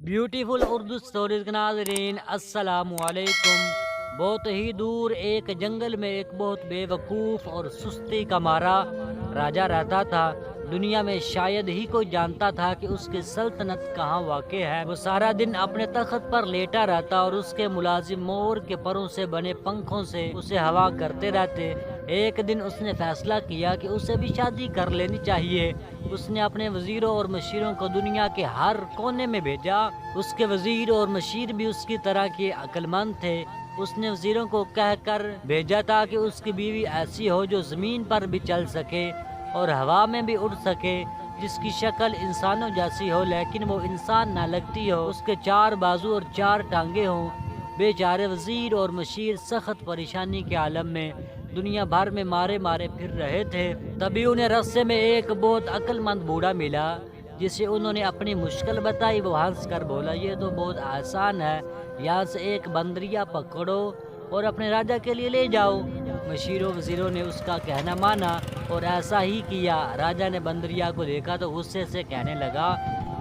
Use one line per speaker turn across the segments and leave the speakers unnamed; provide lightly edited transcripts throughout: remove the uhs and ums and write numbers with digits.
Beautiful Urdu stories के नाज़रीन अस्सलामु अलैकुम। बहुत ही दूर एक जंगल में एक बहुत बेवकूफ़ और सुस्ती का मारा राजा रहता था। दुनिया में शायद ही कोई जानता था कि उसकी सल्तनत कहाँ वाक़ है। वो सारा दिन अपने तख्त पर लेटा रहता और उसके मुलाजिम मोर के परों से बने पंखों से उसे हवा करते रहते। एक दिन उसने फैसला किया कि उसे भी शादी कर लेनी चाहिए। उसने अपने वजीरों और मशीरों को दुनिया के हर कोने में भेजा। उसके वजीर और मशीर भी उसकी तरह के अक्लमंद थे। उसने वजीरों को कहकर भेजा था कि उसकी बीवी ऐसी हो जो ज़मीन पर भी चल सके और हवा में भी उड़ सके, जिसकी शक्ल इंसानों जैसी हो लेकिन वो इंसान ना लगती हो, उसके 4 बाजू और 4 टांगे हों। बेचारे वजीर और मशीर सख्त परेशानी के आलम में दुनिया भर में मारे मारे फिर रहे थे। तभी उन्हें रास्ते में एक बहुत अक्लमंद बूढ़ा मिला, जिसे उन्होंने अपनी मुश्किल बताई। वो हंस कर बोला, ये तो बहुत आसान है, यहाँ से एक बंदरिया पकड़ो और अपने राजा के लिए ले जाओ। मशीरों वजीरों ने उसका कहना माना और ऐसा ही किया। राजा ने बंदरिया को देखा तो गुस्से से कहने लगा,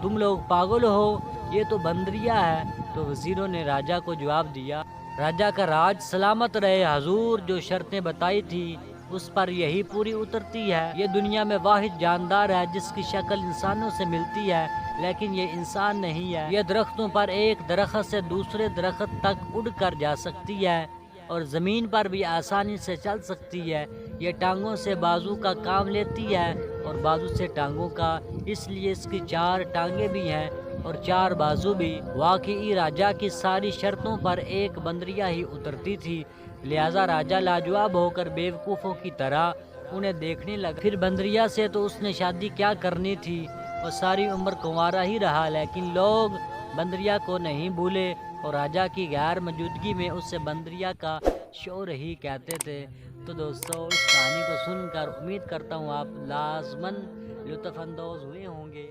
तुम लोग पागल हो, ये तो बंदरिया है। तो वजीरों ने राजा को जवाब दिया, राजा का राज सलामत रहे हजूर, जो शर्तें बताई थी उस पर यही पूरी उतरती है। ये दुनिया में वाहिद जानदार है जिसकी शक्ल इंसानों से मिलती है लेकिन ये इंसान नहीं है। ये दरख्तों पर एक दरख्त से दूसरे दरख्त तक उड़ कर जा सकती है और ज़मीन पर भी आसानी से चल सकती है। ये टांगों से बाजू का काम लेती है और बाजू से टांगों का, इसलिए इसकी 4 टांगे भी हैं और 4 बाजू भी। वाकई राजा की सारी शर्तों पर एक बंदरिया ही उतरती थी, लिहाजा राजा लाजवाब होकर बेवकूफ़ों की तरह उन्हें देखने लगा। फिर बंदरिया से तो उसने शादी क्या करनी थी, और सारी उम्र कुंवारा ही रहा, लेकिन लोग बंदरिया को नहीं भूले और राजा की गैर मौजूदगी में उससे बंदरिया का शोर ही कहते थे। तो दोस्तों, इस कहानी को सुनकर उम्मीद करता हूँ आप लाजमन लुत्फ़ अंदोज़ हुए होंगे।